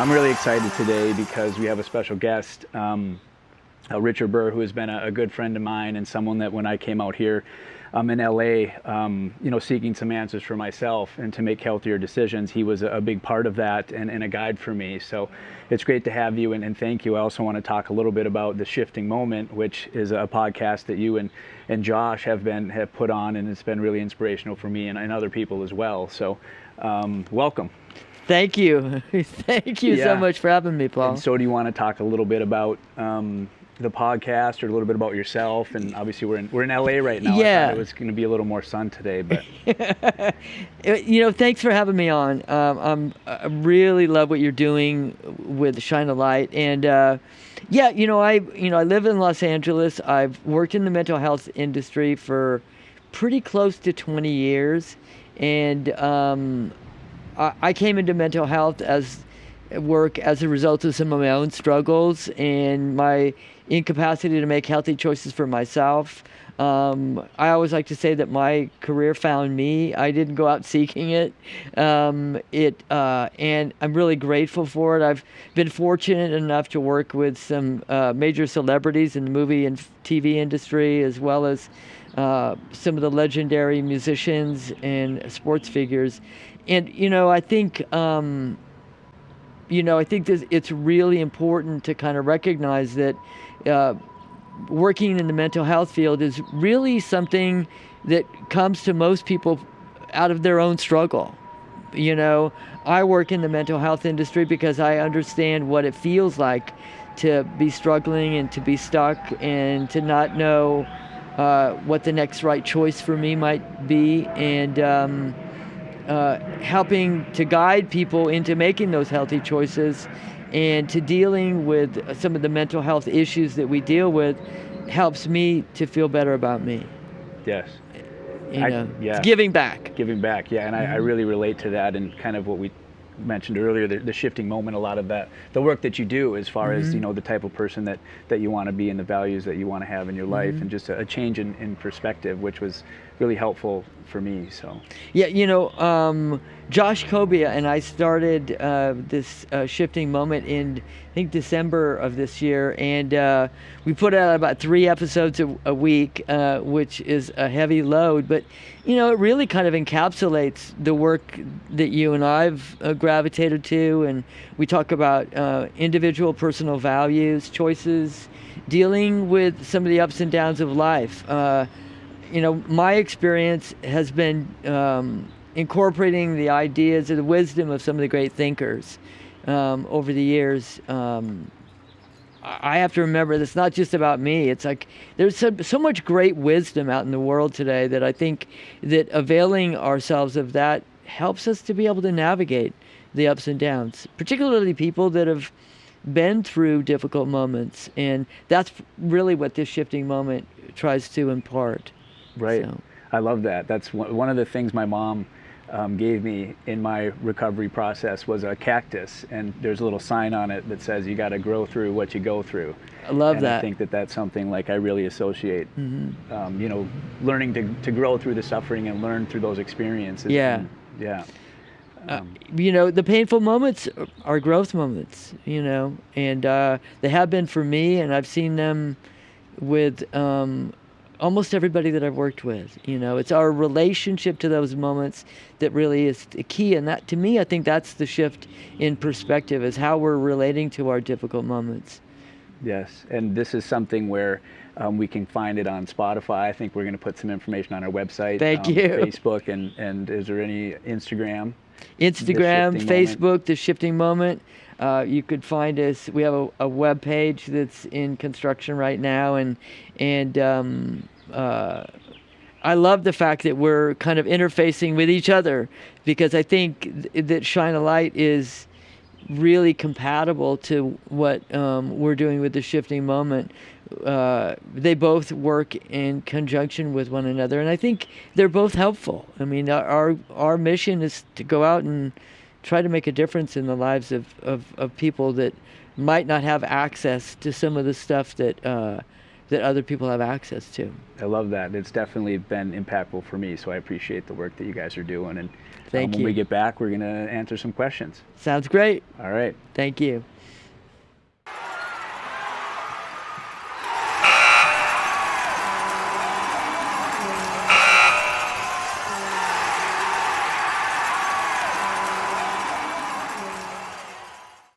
I'm really excited today because we have a special guest, Richard Burr, who has been a good friend of mine and someone that when I came out here in LA, seeking some answers for myself and to make healthier decisions, he was a big part of that and a guide for me. So it's great to have you and thank you. I also want to talk a little bit about The Shifting Moment, which is a podcast that you and Josh have put on, and it's been really inspirational for me and other people as well. So welcome. Thank you. Thank you so much for having me, Paul. And so do you want to talk a little bit about the podcast or a little bit about yourself? And obviously we're in LA right now. Yeah. I thought it was going to be a little more sun today, but thanks for having me on. I really love what you're doing with Shine a Light. And I live in Los Angeles. I've worked in the mental health industry for pretty close to 20 years. And I came into mental health as a result of some of my own struggles and my incapacity to make healthy choices for myself. I always like to say that my career found me. I didn't go out seeking it. And I'm really grateful for it. I've been fortunate enough to work with some major celebrities in the movie and TV industry, as well as some of the legendary musicians and sports figures. And I think it's really important to kind of recognize that working in the mental health field is really something that comes to most people out of their own struggle. I work in the mental health industry because I understand what it feels like to be struggling and to be stuck and to not know what the next right choice for me might be, and helping to guide people into making those healthy choices and to dealing with some of the mental health issues that we deal with helps me to feel better about me. yes. It's giving back. Giving back, yeah. And I really relate to that and kind of what we mentioned earlier, the shifting moment, a lot of that, the work that you do as far as, the type of person that you want to be and the values that you want to have in your life, and just a change in perspective, which was really helpful for me. So Josh Cobia and I started this shifting moment in, I think, December of this year, and we put out about 3 episodes a week, which is a heavy load, but it really kind of encapsulates the work that you and I've gravitated to, and we talk about individual personal values, choices, dealing with some of the ups and downs of life. My experience has been incorporating the ideas and the wisdom of some of the great thinkers over the years. I have to remember that it's not just about me. It's like there's so much great wisdom out in the world today that I think that availing ourselves of that helps us to be able to navigate the ups and downs, particularly people that have been through difficult moments. And that's really what this shifting moment tries to impart. Right. So. I love that. That's one of the things my mom gave me in my recovery process was a cactus, and there's a little sign on it that says you got to grow through what you go through. I love that. I think that's something like I really associate, learning to grow through the suffering and learn through those experiences. Yeah. The painful moments are growth moments, and they have been for me, and I've seen them with almost everybody that I've worked with. It's our relationship to those moments that really is the key, and that, to me, I think that's the shift in perspective, is how we're relating to our difficult moments. Yes, and this is something where we can find it on Spotify. I think we're going to put some information on our website. Thank you. Facebook, and is there any Instagram? Instagram, Facebook, The Shifting Moment. You could find us. We have a web page that's in construction right now, and I love the fact that we're kind of interfacing with each other, because I think that Shine a Light is really compatible to what we're doing with The Shifting Moment. They both work in conjunction with one another, and I think they're both helpful. I mean, our mission is to go out and try to make a difference in the lives of people that might not have access to some of the stuff that that other people have access to. I love that. It's definitely been impactful for me, so I appreciate the work that you guys are doing. And Thank when you. we get back, we're going to answer some questions. Sounds great. All right. Thank you.